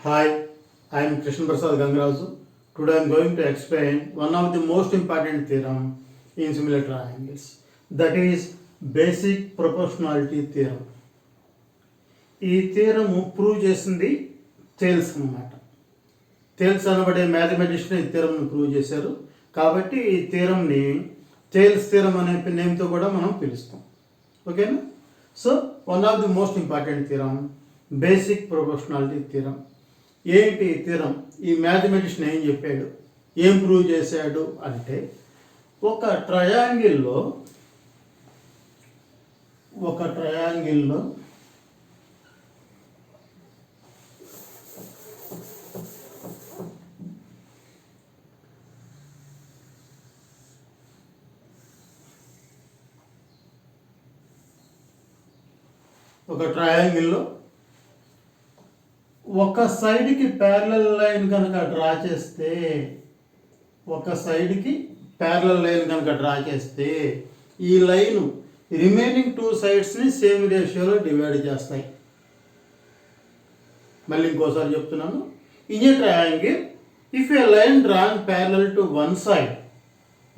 Hi, I am Krishna Prasad Gangaraju. Today I am going to explain one of the most important theorem in similar triangles. That is basic proportionality theorem. ఈ theorem prove చేసింది Thales అన్నమాట. Thales అనబడే mathematician ఈ థియరమ్ని prove చేశారు. కాబట్టి ఈ థియరమ్ని Thales theorem అనే నేమ్తో కూడా మనం పిలుస్తాం. ఓకేనా? So one of the most important theorem basic proportionality theorem. ఏంటి థియరం? ఈ మ్యాథమెటిషియన్ ఏం చెప్పాడు, ఏం ప్రూవ్ చేశాడు అంటే, ఒక ట్రయాంగిల్లో ఒక సైడ్కి ప్యారలల్ లైన్ కనుక డ్రా చేస్తే ఈ లైన్ రిమైనింగ్ టూ సైడ్స్ని సేమ్ రేషియోలో డివైడ్ చేస్తాయి. మళ్ళీ ఇంకోసారి చెప్తున్నాను. In a triangle if a line drawn parallel to one side,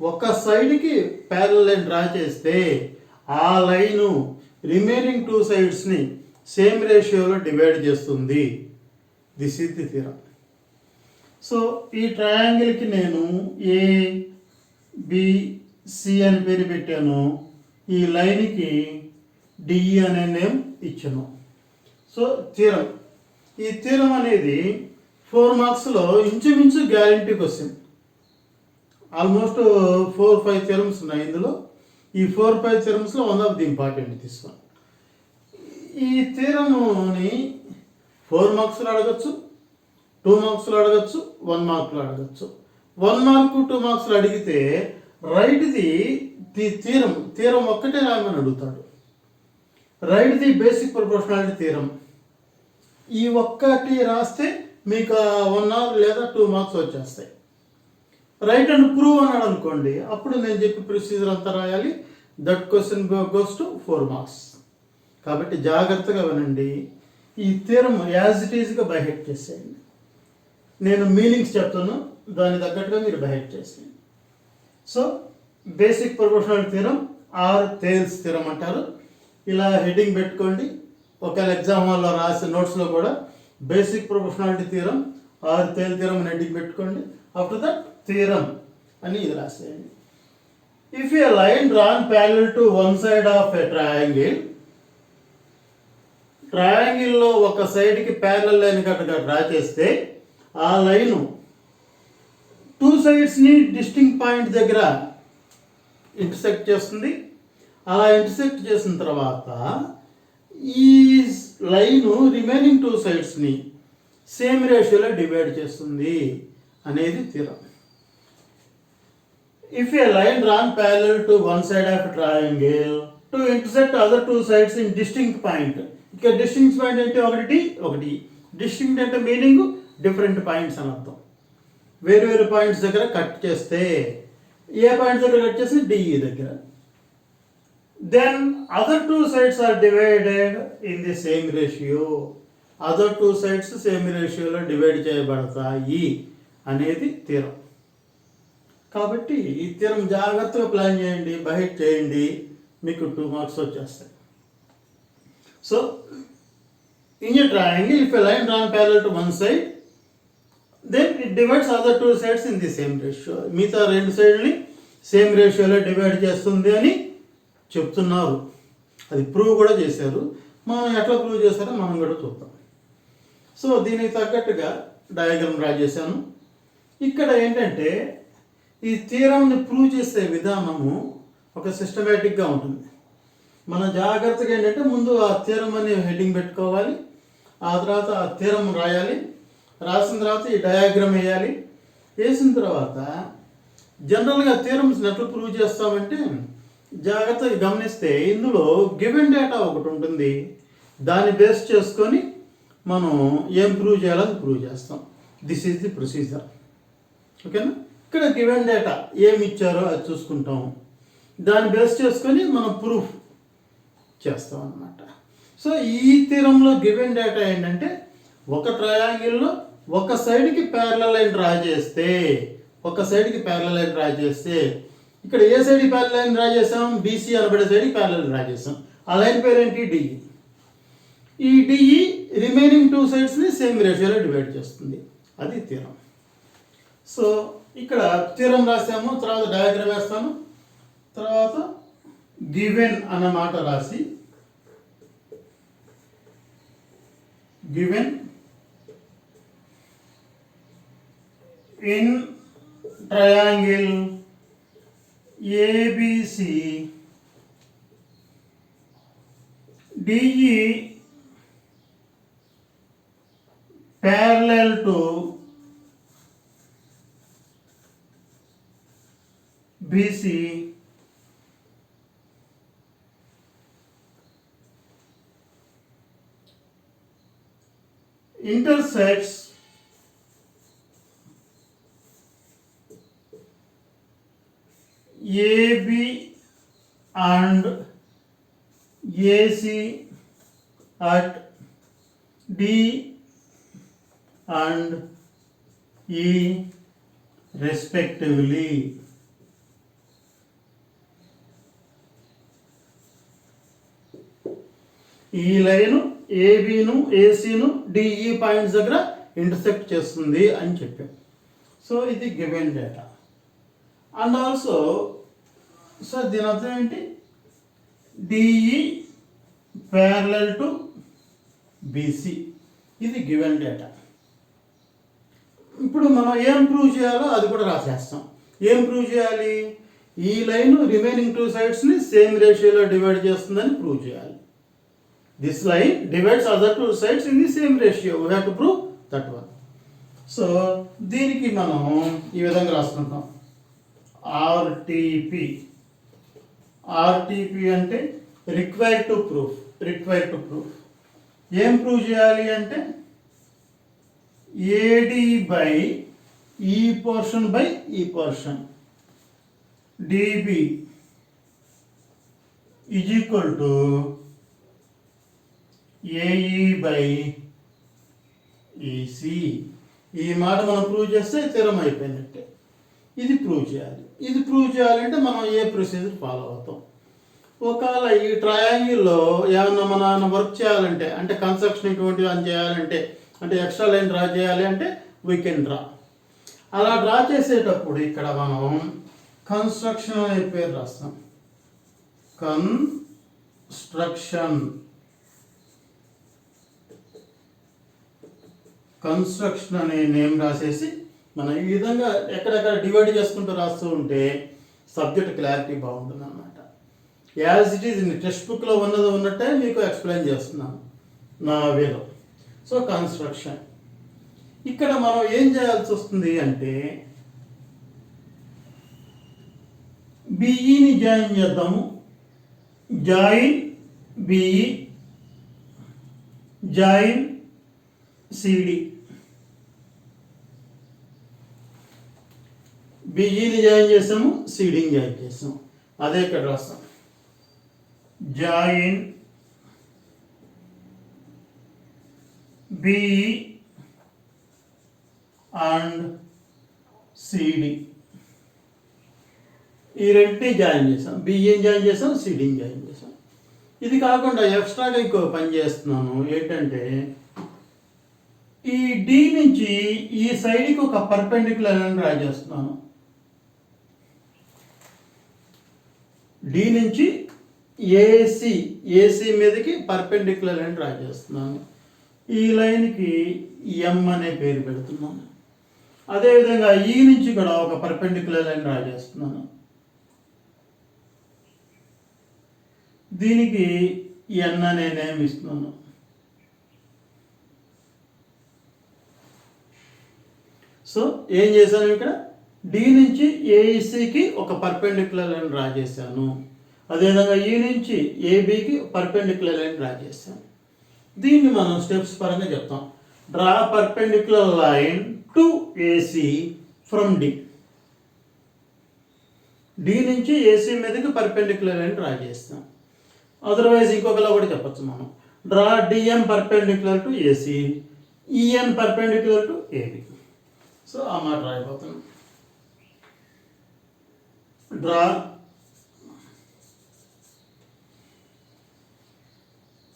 ఒక సైడ్కి ప్యారలల్ లైన్ డ్రా చేస్తే ఆ లైను రిమైనింగ్ టూ సైడ్స్ని సేమ్ రేషియోలో డివైడ్ చేస్తుంది. This is the theorem. So ఈ ట్రయాంగిల్కి నేను ఏబిసి అని పేరు పెట్టాను. ఈ లైన్కి డిఈ అనే నేమ్ ఇచ్చాను. సో థియరం, ఈ థియరం అనేది 4 మార్క్స్లో ఇంచుమించు గ్యారంటీ క్వశ్చన్. ఆల్మోస్ట్ 4-5 థియరమ్స్ ఉన్నాయి ఇందులో. ఈ 4-5 థియరమ్స్లో వన్ ఆఫ్ ది ఇంపార్టెంట్ తీసుకున్నాను. ఈ థియరముని 4 మార్క్స్లో అడగచ్చు, 2 మార్క్స్లో అడగచ్చు, 1 మార్క్లో అడగచ్చు. 1 మార్క్ 2 మార్క్స్లో అడిగితే రైట్ ది థియరం ఒక్కటే రామని అడుగుతాడు. Right the basic proportionality theorem. ఈ ఒక్కటి రాస్తే మీకు 1 ఆర్ లేదా 2 మార్క్స్ వచ్చేస్తాయి. రైట్ అండ్ ప్రూవ్ అన్నాడు అనుకోండి, అప్పుడు నేను చెప్పి ప్రొసీజర్ అంతా రాయాలి. That question goes to 4 marks. కాబట్టి జాగ్రత్తగా వినండి. ఈ థియరం యాజ్ ఇట్ ఈజ్గా బైహెట్ చేసేయండి. నేను మీనింగ్స్ చెప్తాను, దానికి తగ్గట్టుగా మీరు బైహెట్ చేసేయండి. So basic proportionality theorem or Thales theorem అంటారు. ఇలా హెడ్డింగ్ పెట్టుకోండి. ఒకవేళ ఎగ్జామ్ హాల్లో రాసే నోట్స్లో కూడా basic proportionality theorem or Thales theorem అని హెడ్డింగ్ పెట్టుకోండి. ఆఫ్టర్ దట్ థియరం అని ఇది రాసేయండి. If a line drawn parallel to one side of ఏ ట్రయాంగిల్లో ఒక సైడ్కి ప్యారలల్ లైన్ కనుక డ్రా చేస్తే ఆ లైను 2 సైడ్స్ని డిస్టింక్ట్ పాయింట్ దగ్గర ఇంటర్సెక్ట్ చేస్తుంది. అలా ఇంటర్సెక్ట్ చేసిన తర్వాత ఈ లైను రిమైనింగ్ 2 సైడ్స్ని సేమ్ రేషియోలో డివైడ్ చేస్తుంది అనేది theorem. If a line drawn parallel to one side of triangle to intersect other 2 sides in distinct point. ఇక్కడ డిస్టింక్ట్ పాయింట్ అంటే ఒకటి డిస్టింక్ట్ అంటే మీనింగ్ డిఫరెంట్ పాయింట్స్ అని అర్థం. వేరు పాయింట్స్ దగ్గర కట్ చేస్తే ఏ పాయింట్స్ దగ్గర కట్ చేస్తే డిఈ దగ్గర. Then other 2 sides are divided in the same ratio. Other 2 sides same రేషియోలో డివైడ్ చేయబడతాయి అనేది థియరం. కాబట్టి ఈ థియరం జాగ్రత్తగా ప్లాన్ చేయండి, బైహెట్ చేయండి, మీకు 2 మార్క్స్ వచ్చేస్తాయి. So in a triangle, if a line drawn parallel to one side, then it divides other 2 sides in the same ratio. మిగతా 2 సైడ్ని సేమ్ రేషియోలో డివైడ్ చేస్తుంది అని చెప్తున్నారు. అది ప్రూవ్ కూడా చేశారు. మనం ఎట్లా ప్రూవ్ చేశారో మనం కూడా చూద్దాం. సో దీనికి తగ్గట్టుగా డయాగ్రామ్ డ్రా చేశాను. ఇక్కడ ఏంటంటే ఈ థియరంని ప్రూవ్ చేసే విధానము ఒక సిస్టమేటిక్గా ఉంటుంది. మన జాగ్రత్తగా ఏంటంటే ముందు ఆ థియరం అనే హెడ్డింగ్ పెట్టుకోవాలి. ఆ తర్వాత ఆ థియరం రాయాలి. రాసిన తర్వాత ఈ డయాగ్రామ్ వేయాలి. వేసిన తర్వాత జనరల్గా థియరమ్స్ని ఎట్లా ప్రూవ్ చేస్తామంటే జాగ్రత్తగా గమనిస్తే ఇందులో గివెన్ డేటా ఒకటి ఉంటుంది. దాన్ని బేస్ చేసుకొని మనం ఏం ప్రూవ్ చేయాలని ప్రూవ్ చేస్తాం. This is the procedure. ఓకేనా? ఇక్కడ గివెన్ డేటా ఏమి ఇచ్చారో అది చూసుకుంటాం. దాన్ని బేస్ చేసుకొని మనం ప్రూఫ్ చేస్తాం అన్నమాట. సో ఈ థియరంలో గివెన్ డేటా ఏంటంటే ఒక ట్రయాంగిల్లో ఒక సైడ్కి ప్యారలల్ లైన్ డ్రా చేస్తే ఇక్కడ ఏ సైడ్కి ప్యారలల్ లైన్ డ్రా చేసాం? బీసీ అనబడే సైడ్కి ప్యారలల్ డ్రా చేసాం. ఆ లైన్ పేరేంటి? డిఈ. ఈ డిఈ రిమైనింగ్ 2 సైడ్స్ని సేమ్ రేషియోలో డివైడ్ చేస్తుంది. అది థీరం. సో ఇక్కడ థీరం రాసాము, తర్వాత డయాగ్రామ్ వేస్తాను, తర్వాత గివెన్ అన్న మాట రాసి given in triangle A B C D E parallel to BC intersects AB and AC at D and E respectively. ఈ లైన్ ఏబీను ఏసీను డిఈ పాయింట్స్ దగ్గర ఇంటర్సెక్ట్ చేస్తుంది అని చెప్పాం. సో ఇది given data. And also so దీని అర్థం ఏంటి? DE parallel to BC. ఇది గివెన్ డేటా. ఇప్పుడు మనం ఏం ప్రూవ్ చేయాలో అది కూడా రాసేస్తాం. ఏం ప్రూవ్ చేయాలి? ఈ లైన్ రిమైనింగ్ 2 సైడ్స్ని సేమ్ రేషియోలో డివైడ్ చేస్తుందని ప్రూవ్ చేయాలి. This line divides other 2 sides in the same ratio. We have to prove that one. So దీనికి మనం ఈ విధంగా రాసుకుంటాం. ఆర్టీపీ. ఆర్టీపీ అంటే రిక్వైర్డ్ టు ప్రూఫ్. ఏం ప్రూవ్ చేయాలి అంటే ఏడి బై ఈ పోర్షన్ బై ఈ portion DB is equal to AE by EC. ఈ మాట మనం ప్రూవ్ చేస్తే స్థిరం అయిపోయినట్టే. ఇది ప్రూవ్ చేయాలి. ఇది ప్రూవ్ చేయాలంటే మనం ఏ ప్రొసీజర్ ఫాలో అవుతాం? ఒకవేళ ఈ ట్రయాంగిల్లో ఏమన్నా మనం వర్క్ చేయాలంటే, అంటే కన్స్ట్రక్షన్ ఇటువంటివి అని చేయాలంటే, అంటే ఎక్స్ట్రా లైన్ డ్రా చేయాలి అంటే వీ కెన్ డ్రా. అలా డ్రా చేసేటప్పుడు ఇక్కడ మనం కన్స్ట్రక్షన్ అనే పేరు రాస్తాం. కన్స్ట్రక్షన్ అనే నేమ్ రాసేసి మనం ఈ విధంగా ఎక్కడెక్కడ డివైడ్ చేసుకుంటూ రాస్తూ ఉంటే సబ్జెక్ట్ క్లారిటీ బాగుంటుంది అన్నమాట. యాజ్ ఇట్ ఈజ్ టెక్స్ట్ బుక్లో ఉన్నట్టే మీకు ఎక్స్ప్లెయిన్ చేస్తున్నాను నా వేలో. So construction. ఇక్కడ మనం ఏం చేయాల్సి వస్తుంది అంటే బిఈని జాయిన్ చేద్దాము. Join BE, join CD. బిఈని జాయిన్ చేసాము, సిడిని జాయిన్ చేసాము. అదే ఇక్కడ రాస్తాం. Join BE and CD. ఈ రెండింటిని జాయిన్ చేసాం. బిఈని జాయిన్ చేసాం, సిడిని జాయిన్ చేసాం. ఇది కాకుండా ఎక్స్ట్రాగా ఇంకో పని చేస్తున్నాను. ఏంటంటే ఈ డి నుంచి ఈ సైడ్కి ఒక పర్పెండిక్యులర్ లైన్ డ్రా చేస్తున్నాను. డి నుంచి ఏసీ మీదకి పర్పెండిక్యులర్ లైన్ డ్రా చేస్తున్నాను. ఈ లైన్కి ఎం అనే పేరు పెడుతున్నాను. అదేవిధంగా ఈ నుంచి కూడా ఒక పర్పెండిక్యులర్ లైన్ డ్రా చేస్తున్నాను. దీనికి ఎన్ అనే నేమ్ ఇస్తున్నాను. సో ఏం చేశాను? ఇక్కడ డి నుంచి ఏఈసికి ఒక పర్పెండిక్యులర్ లైన్ డ్రా చేశాను. అదేవిధంగా ఈ నుంచి ఏబికి పర్పెండిక్యులర్ లైన్ డ్రా చేశాను. దీన్ని మనం స్టెప్స్ పరంగా చెప్తాం. Draw perpendicular line to AC from D. D నుంచి ఏసీ మీదకి పర్పెండిక్యులర్ లైన్ డ్రా చేస్తాం. అదర్వైజ్ ఇంకొకలా కూడా చెప్పచ్చు మనం. Draw DM perpendicular to AC. EN perpendicular to AB. So ఆ మాట రాయిపోతున్నాం. డ్రా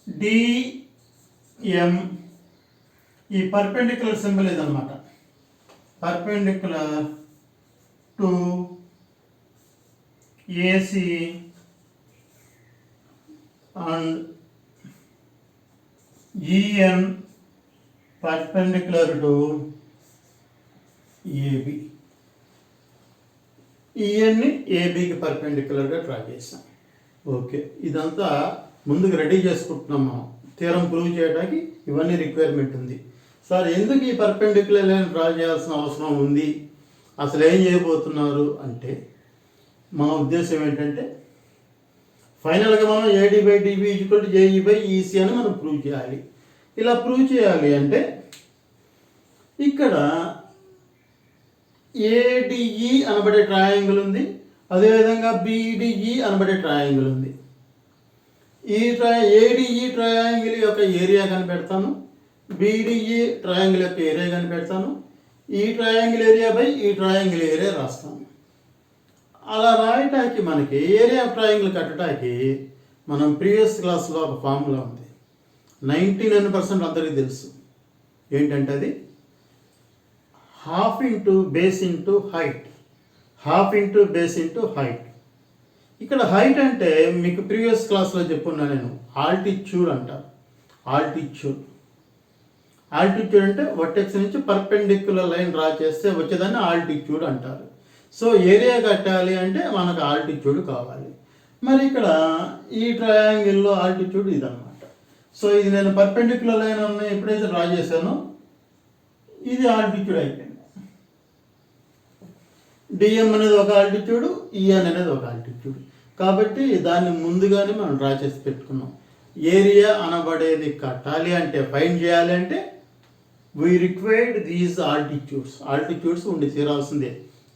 డిఎం, ఈ పర్పెండిక్యులర్ సింబల్ ఇదన్నమాట, perpendicular to AC and EN perpendicular to AB. ఈఎన్ని ఏబికి పర్పెండిక్యులర్గా డ్రా చేసాం. ఓకే, ఇదంతా ముందుకు రెడీ చేసుకుంటున్నాం మనం థియరం ప్రూవ్ చేయడానికి. ఇవన్నీ రిక్వైర్మెంట్ ఉంది. సార్ ఎందుకు ఈ పర్పెండిక్యులర్ లైన్ డ్రా చేయాల్సిన అవసరం ఉంది, అసలు ఏం చేయబోతున్నారు అంటే, మా ఉద్దేశం ఏంటంటే ఫైనల్గా మనం AD by dB equal to JEE by EC అని మనం ప్రూవ్ చేయాలి. ఇలా ప్రూవ్ చేయాలి అంటే ఇక్కడ ఏడిఈ అనబడే ట్రయాంగిల్ ఉంది, అదేవిధంగా బీడిఈ అనబడే ట్రయాంగిల్ ఉంది. ఈ ఏడిఈ ట్రయాంగిల్ యొక్క ఏరియా కనిపెడతాను, బీడిఈ ట్రయాంగిల్ యొక్క ఏరియా కనిపెడతాను, ఈ ట్రయాంగిల్ ఏరియా బై ఈ ట్రయాంగిల్ ఏరియా రాస్తాను. అలా రాయటానికి మనకి ఏరియా ఆఫ్ ట్రయాంగిల్ కట్టడానికి మనం ప్రీవియస్ క్లాస్లో ఒక ఫార్ములా ఉంది, 99% అందరికీ తెలుసు. ఏంటంటే అది half into base into height, half into base into height. ఇక్కడ హైట్ అంటే మీకు ప్రీవియస్ క్లాస్లో చెప్పున్నా నేను, ఆల్టిట్యూడ్ అంటారు. ఆల్టిట్యూడ్ అంటే వర్టెక్స్ నుంచి పర్పెండిక్యులర్ లైన్ డ్రా చేస్తే వచ్చేదాన్ని ఆల్టిట్యూడ్ అంటారు. సో ఏరియా కట్టాలి అంటే మనకు ఆల్టిట్యూడ్ కావాలి. మరి ఇక్కడ ఈ ట్రయాంగిల్లో ఆల్టిట్యూడ్ ఇదన్నమాట. సో ఇది నేను పర్పెండిక్యులర్ లైన్ అని ఎప్పుడైతే డ్రా చేశానో ఇది ఆల్టిట్యూడ్ అయిపోయింది. డిఎం అనేది ఒక ఆల్టిట్యూడ్, ఈఎన్ అనేది ఒక ఆల్టిట్యూడ్. కాబట్టి దాన్ని ముందుగానే మనం డ్రా చేసి పెట్టుకున్నాం. ఏరియా అనబడేది కట్టాలి అంటే, ఫైండ్ చేయాలి అంటే వీ రిక్వైర్డ్ దీస్ ఆల్టిట్యూడ్స్ ఉండి తీరాల్సిందే.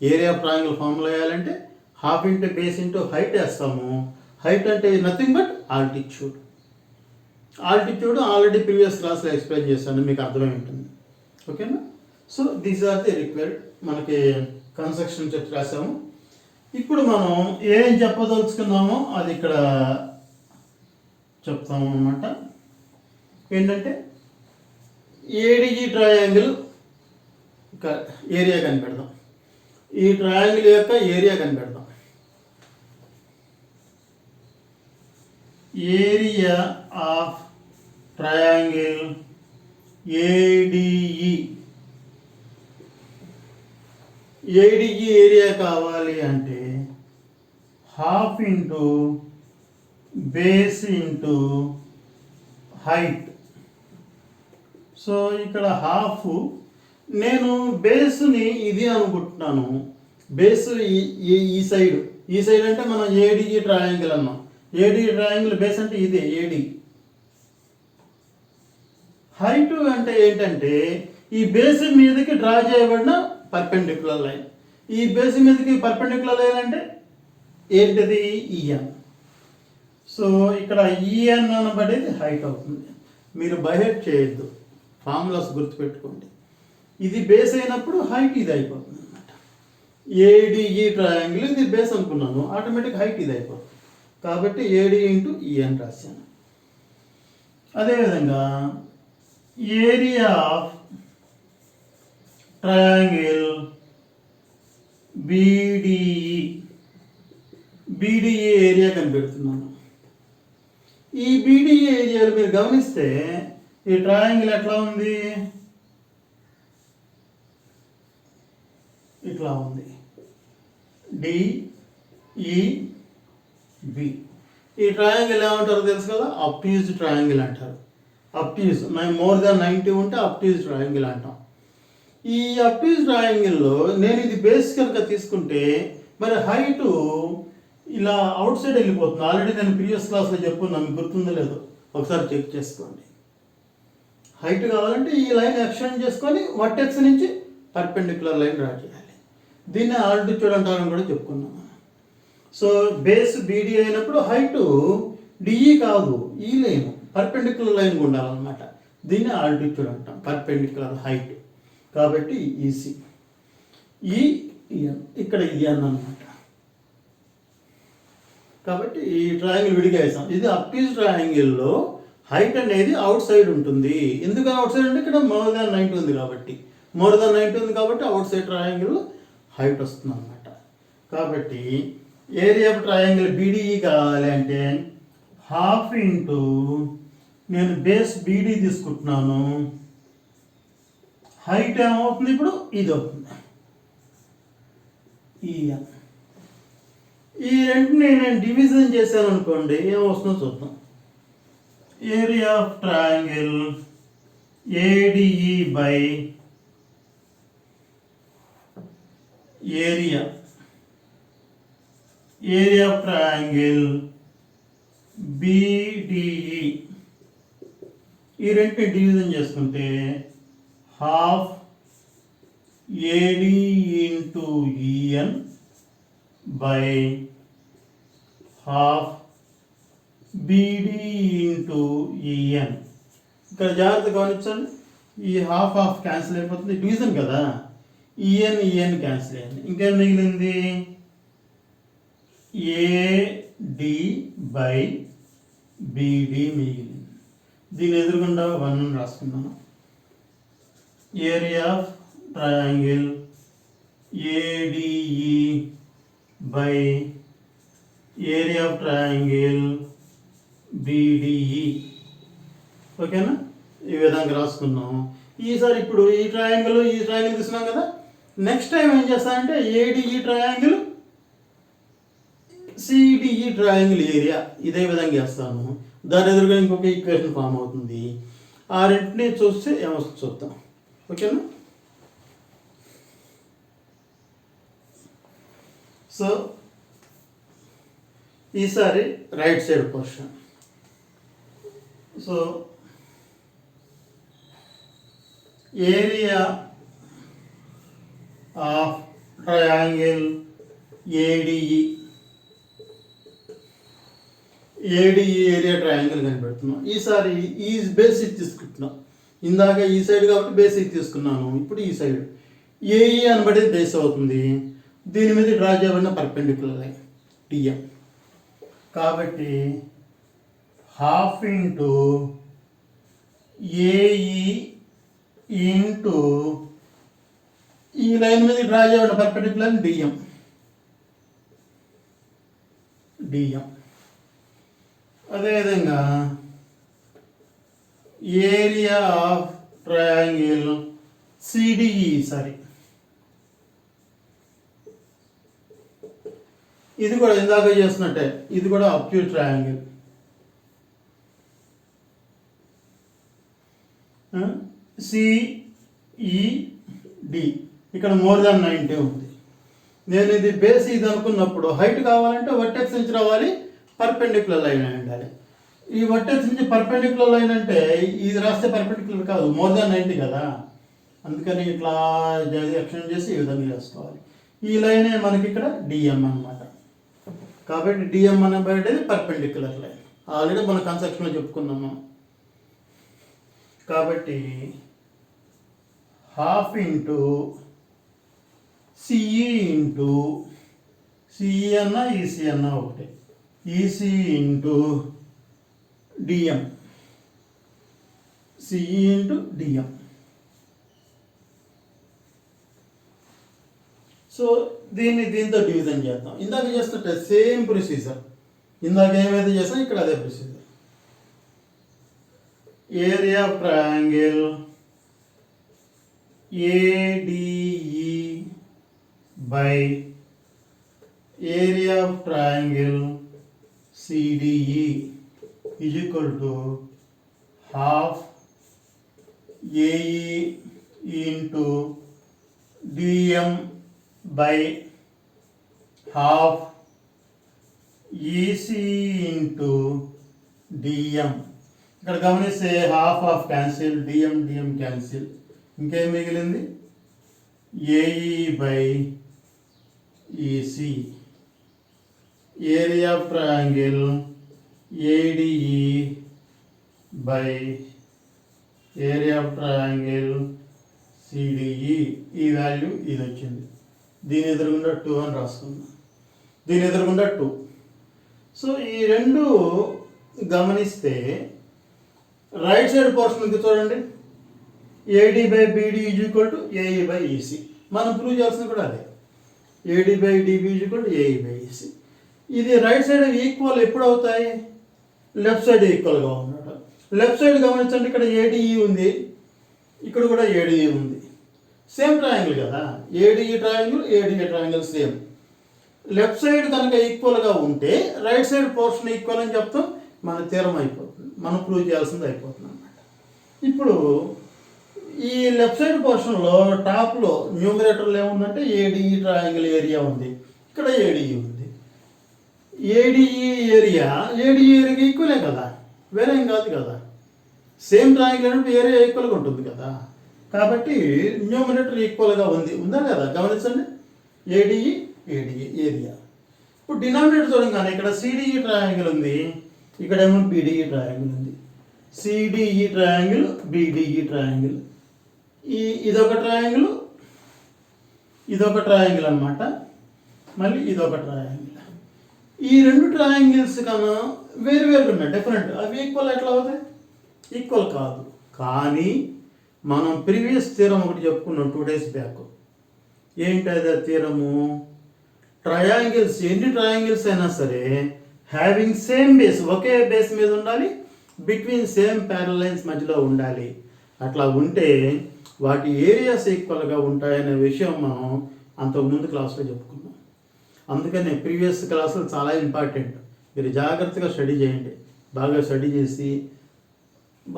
ఏరియా ఆఫ్ ట్రయాంగిల్ ఫార్ములా వేయాలంటే half into base into height వేస్తాము. హైట్ అంటే nothing but altitude. Already previous క్లాస్లో ఎక్స్ప్లెయిన్ చేశాను, మీకు అర్థమై ఉంటుంది. ఓకేనా? So these are the required. మనకి కన్స్ట్రక్షన్ చెప్పి రాసాము. ఇప్పుడు మనం ఏం చెప్పదలుచుకున్నామో అది ఇక్కడ చెప్తాము అన్నమాట. ఏంటంటే ఏడిఈ ట్రయాంగిల్ ఏరియా కనిపెడదాం. ఈ ట్రయాంగిల్ యొక్క ఏరియా కనిపెడదాం. Area of triangle ADE area కావాలి అంటే half into base into height. So ఇక్కడ హాఫ్, నేను బేస్ని ఇది అనుకుంటున్నాను, బేస్ ఈ సైడ్ అంటే మనం ఏడిఈ ట్రయాంగిల్ అన్నాం. ఏడిఈ ట్రయాంగిల్ బేస్ అంటే ఇదే ఏడి. హైట్ అంటే ఏంటంటే ఈ బేస్ మీదకి డ్రా చేయబడిన పర్పెండిక్యులర్ లైన్. ఈ బేస్ మీదకి పర్పెండిక్యులర్ లైన్ అంటే ఏంటిది? ఈఎన్. సో ఇక్కడ ఈఎన్ అనబడేది హైట్ అవుతుంది. మీరు బైహెడ్ చేయొద్దు, ఫార్ములాస్ గుర్తుపెట్టుకోండి. ఇది బేస్ అయినప్పుడు హైట్ ఇది అయిపోతుంది అనమాట. ఏడిఈ ట్రయాంగిల్ ఇది బేస్ అనుకున్నాను, ఆటోమేటిక్ హైట్ ఇది అయిపోతుంది. కాబట్టి ఏడి ఇంటూ ఈఎన్ రాశాను. అదేవిధంగా area of triangle BDE area కనిపెడుతున్నాను. ఈ బీడిఈ ఏరియాలు మీరు గమనిస్తే ఈ ట్రయాంగిల్ ఎట్లా ఉంది? ఇట్లా ఉంది, డిఈబి. ఈ ట్రయాంగిల్ ఏమంటారో తెలుసు కదా, అబ్ట్యూజ్ ట్రయాంగిల్ అంటారు. అబ్ట్యూజ్ మోర్ దాన్ 90 ఉంటే అబ్ట్యూజ్ ట్రయాంగిల్ అంటాం. ఈ అబ్ట్యూజ్ ట్రయాంగిల్లో నేను ఇది బేస్ కనుక తీసుకుంటే మరి హైటు ఇలా అవుట్ సైడ్ వెళ్ళిపోతుంది. ఆల్రెడీ నేను ప్రీవియస్ క్లాస్లో చెప్పుకున్నాను, మీకు గుర్తుందో లేదో ఒకసారి చెక్ చేసుకోండి. హైట్ కావాలంటే ఈ లైన్ ఎక్స్టెండ్ చేసుకొని వర్టెక్స్ నుంచి పర్పెండిక్యులర్ లైన్ డ్రా చేయాలి. దీన్ని ఆల్టిట్యూడ్ అంటారని కూడా చెప్పుకున్నాము. సో బేస్ బీడీ అయినప్పుడు హైటు డిఈ కాదు, ఈ లైన్ పర్పెండిక్యులర్ లైన్ ఉండాలన్నమాట. దీన్ని ఆల్టిట్యూడ్ అంటాం, పర్పెండిక్యులర్ హైట్. కాబట్టి ఈసీ ఈ ఇక్కడ ఎన్ అనమాట. కాబట్టి ఈ ట్రయాంగిల్ విడిగా వేసాం. ఇది అప్పీస్ ట్రయాంగిల్లో హైట్ అనేది అవుట్ సైడ్ ఉంటుంది. ఎందుకు అవుట్ సైడ్ అంటే ఇక్కడ మోర్ దాన్ 90 ఉంది కాబట్టి, అవుట్ సైడ్ ట్రయాంగిల్ హైట్ వస్తుంది అనమాట. కాబట్టి ఏరియా ఆఫ్ ట్రయాంగిల్ బీడీఈ కావాలి అంటే హాఫ్ ఇంటూ, నేను బేస్ బీడీ తీసుకుంటున్నాను, హైట్ ఏమవుతుంది ఇప్పుడు ఇది అవుతుంది ఈఎన్. ఈ రెండుని నేను డివిజన్ చేశాను అనుకోండి, ఏమొస్తుందో చూద్దాం. Area of triangle ADE by area of triangle BDE, ఈ రెండుని డివిజన్ చేసుకుంటే half AD into EN by half BD into EN. ఇక్కడ జాగ్రత్త గమనించండి, ఈ హాఫ్ క్యాన్సిల్ అయిపోతుంది, డివిజన్ కదా, ఈఎన్ క్యాన్సిల్ అయింది. ఇంకేం మిగిలింది? ఏడి బై బీడీ మిగిలింది. దీని ఎదురుగుండా 1 రాసుకున్నాను. Area of triangle ADE by area of triangle BDE. ఓకేనా? ఈ విధంగా రాసుకున్నాం. ఈసారి ఇప్పుడు ఈ ట్రయాంగిల్ తీసుకున్నాం కదా, నెక్స్ట్ టైం ఏం చేస్తానంటే ADE triangle CDE triangle area ఇదే విధంగా చేస్తాను. దాని ఎదురుగా ఇంకొక ఈక్వేషన్ ఫామ్ అవుతుంది. ఆ రెంటిని చూస్తే ఏమొస్తుంది చూద్దాం. ఓకేనా? సో ఈసారి right side portion. So area of triangle ADE area triangle కనిపెడుతున్నాం. ఈసారి ఈ బేసిక్ తీసుకుంటున్నాం. ఇందాక ఈ సైడ్ కాబట్టి బేసిక్ తీసుకున్నాను. ఇప్పుడు ఈ సైడ్ ఏఈ అనబడేది బేస్ అవుతుంది. దీని మీద డ్రా చేయబడిన పర్పెండిక్యులర్ లైన్ టిఎం. కాబట్టి హాఫ్ ఇంటూ ఏఈ ఇంటూ ఈ లైన్ మీద డ్రా చేయబడిన పర్పెండిక్యులర్ డిఎం. అదేవిధంగా ఏరియా ఆఫ్ ట్రయాంగిల్ సిడిఈ, ఇది కూడా ఇందాక చేస్తున్నట్టే, ఇది కూడా అబ్ట్యూస్ ట్రయాంగిల్. సిఈడి ఇక్కడ మోర్ దాన్ 90 ఉంది. నేను ఇది బేస్ ఇది అనుకున్నప్పుడు హైట్ కావాలంటే వర్టెక్స్ నుంచి రావాలి, పర్పెండిక్యులర్ లైన్ అయి ఉండాలి. ఈ వర్టెక్స్ నుంచి పర్పెండిక్యులర్ లైన్ అంటే ఇది రాస్తే పర్పెండిక్యులర్ కాదు, మోర్ దాన్ 90 కదా, అందుకని ఇట్లా ఎక్స్టెండ్ చేసి ఈ విధంగా చేసుకోవాలి. ఈ లైనే మనకి ఇక్కడ డిఎం అన్నమాట. కాబట్టి డిఎం అనబడేది పర్పెండిక్యులర్ లైన్. ఆల్రెడీ మన కన్స్ట్రక్షన్లో చెప్పుకున్నాం మనం. కాబట్టి half into CE into CE అన్న ఈసీ అన్న ఒకటి, EC into DM, CE into DM. So దీంతో డివిజన్ చేద్దాం. ఇందాక చేస్తుంటే సేమ్ ప్రొసీజర్, ఇందాక ఏమైతే చేస్తాం ఇక్కడ అదే procedure. Area of triangle ADE by area of triangle CDE is equal to half AE into DM by half EC into DM. ఇక్కడ గమనిస్తే హాఫ్ క్యాన్సిల్, డిఎం క్యాన్సిల్, ఇంకేం మిగిలింది AE by EC. Area of triangle ADE by area of triangle CDE ఈ value ఇది వచ్చింది. దీని ఎదురుగుండా 2 అని రాసుకుందాం. దీని ఎదురుగుండా 2. సో ఈ రెండు గమనిస్తే రైట్ సైడ్ పోర్షన్కి చూడండి, AD by BD is equal to AE by EC. మనం ప్రూవ్ చేయాల్సింది కూడా అదే, AD by dB is equal to AE by EC. ఇది రైట్ సైడ్ ఈక్వల్ ఎప్పుడు అవుతాయి? లెఫ్ట్ సైడ్ ఈక్వల్గా ఉన్నాడు. లెఫ్ట్ సైడ్ గమనించండి, ఇక్కడ ఏడిఈ ఉంది, ఇక్కడ కూడా ఏడిఈ ఉంది. సేమ్ ట్రయాంగిల్ కదా, ADE triangle same. Left side కనుక ఈక్వల్గా ఉంటే రైట్ సైడ్ పోర్షన్ ఈక్వల్ అని చెప్తాం, మన థీరం అయిపోతుంది, మనం ప్రూవ్ చేయాల్సింది అయిపోతుంది అన్నమాట. ఇప్పుడు ఈ లెఫ్ట్ సైడ్ పోర్షన్లో టాప్లో న్యూమరేటర్లో ఏముందంటే ఏడిఈ ట్రయాంగిల్ ఏరియా ఉంది, ఇక్కడ ఏడిఈ ఉంది. ఏడిఈ ఏరియాకి ఈక్వలే కదా, వేరే ఏం కాదు కదా. సేమ్ ట్రయాంగిల్ అంటే ఏరియా ఈక్వల్గా ఉంటుంది కదా, కాబట్టి న్యూమరేటర్ ఈక్వల్గా ఉందా లేదా గమనించండి. ADE area. ఇప్పుడు డినామినేటర్ చూడంగానే ఇక్కడ సిడిఈ ట్రయాంగిల్ ఉంది, ఇక్కడ ఏమో బీడిఈ ట్రయాంగిల్ ఉంది. సిడిఈ ట్రయాంగిల్, బీడిఈ ట్రయాంగిల్, ఇదొక ట్రయాంగిల్ అన్నమాట. మళ్ళీ ఇదొక ట్రయాంగిల్. ఈ రెండు ట్రయాంగిల్స్ కన్నా వేరు ఉన్నాయి, డిఫరెంట్. అవి ఈక్వల్ ఎట్లా అవుతాయి? ఈక్వల్ కాదు. కానీ మనం ప్రీవియస్ థీరం ఒకటి చెప్పుకున్నాం 2 days బ్యాక్. ఏంటది ఆ థీరము? ట్రయాంగిల్స్, ఎన్ని ట్రయాంగిల్స్ అయినా సరే హ్యావింగ్ సేమ్ బేస్, ఒకే బేస్ మీద ఉండాలి, బిట్వీన్ సేమ్ ప్యారల్ లైన్స్ మధ్యలో ఉండాలి. అట్లా ఉంటే వాటి ఏరియాస్ ఈక్వల్గా ఉంటాయనే విషయం మనం అంతకుముందు క్లాస్లో చెప్పుకున్నాం. అందుకనే ప్రీవియస్ క్లాసులు చాలా ఇంపార్టెంట్. మీరు జాగ్రత్తగా స్టడీ చేయండి, బాగా స్టడీ చేసి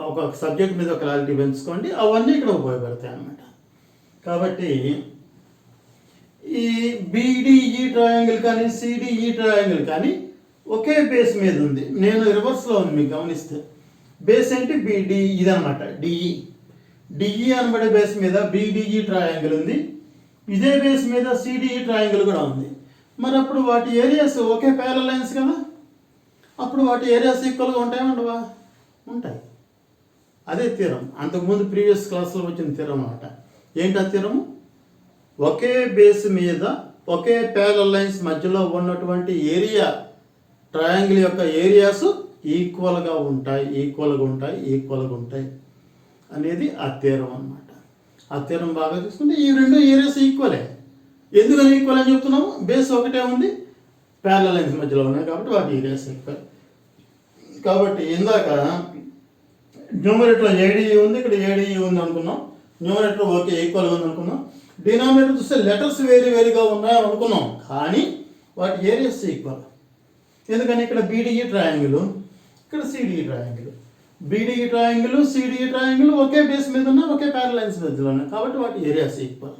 ఒక సబ్జెక్ట్ మీద క్లారిటీ పెంచుకోండి, అవన్నీ ఇక్కడ ఉపయోగపడతాయి అన్నమాట. కాబట్టి ఈ బీడిఈ ట్రయాంగిల్ కానీ సిడిఈ ట్రయాంగిల్ కానీ ఒకే బేస్ మీద ఉంది. నేను రివర్స్లో ఉంది, మీకు గమనిస్తే బేస్ ఏంటి? బీడి, ఇదనమాట డిఈ అనబడే బేస్ మీద బీడిఈ ట్రయాంగిల్ ఉంది, ఇదే బేస్ మీద సిడిఈ ట్రయాంగిల్ కూడా ఉంది. మరి అప్పుడు వాటి ఏరియాస్ ఒకే ప్యారలల్ లైన్స్ కదా, అప్పుడు వాటి ఏరియాస్ ఈక్వల్గా ఉంటాయా ఉండవా? ఉంటాయి. అదే థీరం, అంతకుముందు ప్రీవియస్ క్లాస్లో వచ్చిన థీరం అన్నమాట. ఏంటి ఆ థీరము? ఒకే బేస్ మీద ఒకే ప్యారలల్ లైన్స్ మధ్యలో ఉన్నటువంటి ఏరియా, ట్రయాంగిల్ యొక్క ఏరియాస్ ఈక్వల్గా ఉంటాయి అనేది ఆ థీరం అన్నమాట. ఆ థీరం బాగా చూసుకుంటే ఈ రెండు ఏరియాస్ ఈక్వలే. ఎందుకని ఈక్వల్ అని చెప్తున్నాము? బేస్ ఒకటే ఉంది, ప్యారలల్ లైన్స్ మధ్యలో ఉన్నాయి కాబట్టి వాటి ఏరియాస్ ఈక్వల్. కాబట్టి ఇందాక న్యూమరేటర్లో ఏడిఈ ఉంది, ఇక్కడ ఏడిఈ ఉంది అనుకున్నాం, న్యూమరేటర్ ఓకే ఈక్వల్గా ఉంది అనుకున్నాం. డినామినేటర్ చూస్తే లెటర్స్ వేరుగా ఉన్నాయని అనుకున్నాం, కానీ వాటి ఏరియాస్ ఈక్వల్. ఎందుకని ఇక్కడ బీడిఈ ట్రయాంగిల్, ఇక్కడ CDE triangle. BDE triangle, CDE triangle ఒకే బేస్ మీద ఉన్నాయి, ఒకే ప్యారలల్ లైన్స్ మధ్యలో ఉన్నాయి కాబట్టి వాటి ఏరియాస్ ఈక్వల్.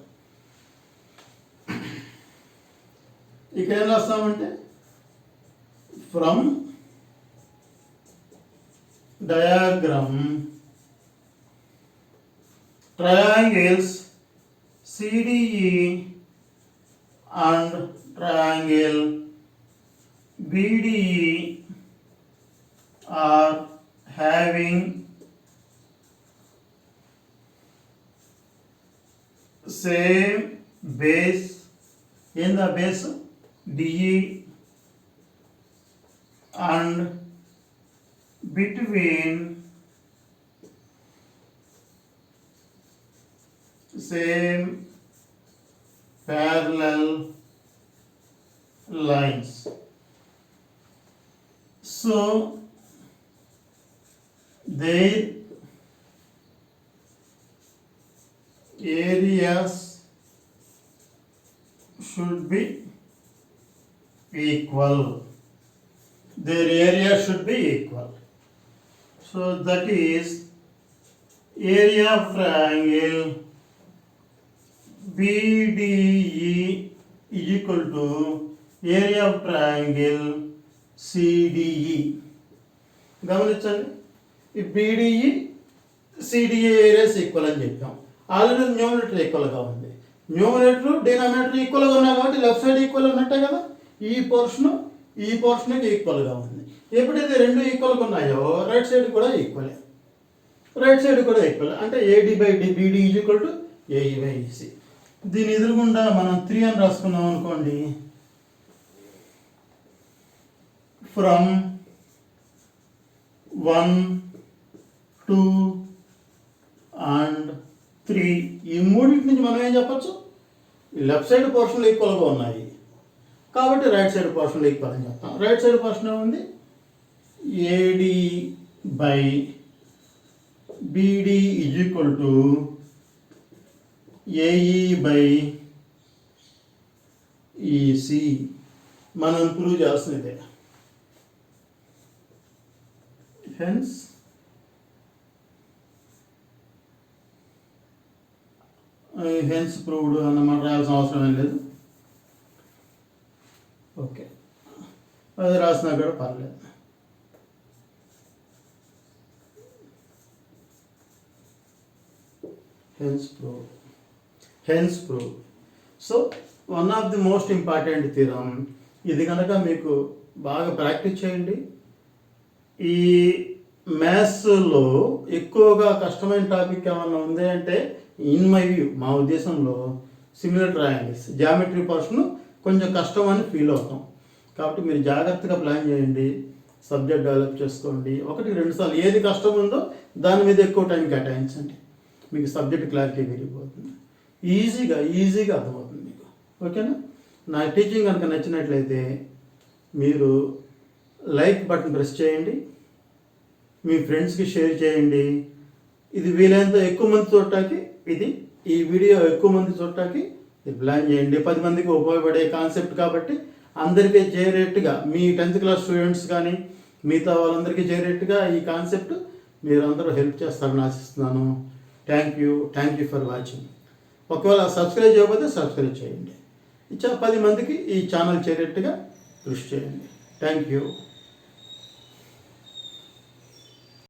ఇక ఏం రాస్తామంటే from diagram triangles CDE and triangle BDE are having same base. In the base DE and between same parallel lines. So their areas should be equal. Their area should be equal. So that is area of triangle BDE is equal to area of triangle CDE. గమనించండి, ఈ BDE CDE areas equal అని చెప్పాం. Already numerator ఈక్వల్గా ఉంది, numerator denominator ఈక్వల్గా ఉన్నాయి కాబట్టి left side equal ఉన్నట్టే కదా. ఈ పోర్షన్కి ఈక్వల్గా ఉంది. ఎప్పుడైతే రెండు ఈక్వల్గా ఉన్నాయో రైట్ సైడ్ కూడా ఈక్వలే. రైట్ సైడ్ కూడా ఈక్వల్, అంటే AD by BD is equal to AE by EC. దీని ఎదురుగుండా మనం 3 అని రాసుకున్నాం అనుకోండి. ఫ్రమ్ 1, 2 అండ్ 3 ఈ మూడింటి నుంచి మనం ఏం చెప్పచ్చు, లెఫ్ట్ సైడ్ పోర్షన్లు ఈక్వల్గా ఉన్నాయి కాబట్టి రైట్ సైడ్ పోర్షన్లు ఈక్వల్ అని చెప్తాం. రైట్ సైడ్ పోర్షన్ ఏముంది, AD by BD is equal to AE by EC. మనం ప్రూవ్ చేస్తున్నదే. హెన్స్ ప్రూవ్డ్ అన్నమాట, రాయాల్సిన అవసరం ఏం లేదు. ఓకే, అది రాసినా కూడా పర్లేదు. Hence prove. So one of the most important theorem ఇది. కనుక మీకు బాగా ప్రాక్టీస్ చేయండి. ఈ మ్యాథ్స్లో ఎక్కువగా కష్టమైన టాపిక్ ఏమన్నా ఉంది అంటే, ఇన్ మై వ్యూ, మా ఉద్దేశంలో సిమిలర్ ట్రయాంగిల్స్, జామెట్రీ పోర్షన్ కొంచెం కష్టం అని ఫీల్ అవుతాం. కాబట్టి మీరు జాగ్రత్తగా ప్లాన్ చేయండి, సబ్జెక్ట్ డెవలప్ చేసుకోండి. 1-2 సార్లు ఏది కష్టం ఉందో దాని మీద ఎక్కువ టైం కేటాయించండి. మీకు సబ్జెక్ట్ క్లారిటీ పెరిగిపోతుంది, ఈజీగా అర్థమవుతుంది మీకు. ఓకేనా? నా టీచింగ్ కనుక నచ్చినట్లయితే మీరు లైక్ బటన్ ప్రెస్ చేయండి, మీ ఫ్రెండ్స్కి షేర్ చేయండి. ఇది వీలైనంత ఎక్కువ మంది చూడటానికి, ఈ వీడియో ఎక్కువ మంది చూడటానికి ఇది ప్లాన్ చేయండి. 10 మందికి ఉపయోగపడే కాన్సెప్ట్ కాబట్టి అందరికీ చేరేట్టుగా, మీ 10th క్లాస్ స్టూడెంట్స్ కానీ మిగతా వాళ్ళందరికీ చేరేట్టుగా ఈ కాన్సెప్ట్ మీరు అందరూ హెల్ప్ చేస్తారని ఆశిస్తున్నాను. Thank you for watching. ఒకవేళ సబ్స్క్రైబ్ చేయకపోతే సబ్స్క్రైబ్ చేయండి. 10 మందికి ఈ ఛానల్ చేరేట్టుగా కృషి చేయండి. Thank you.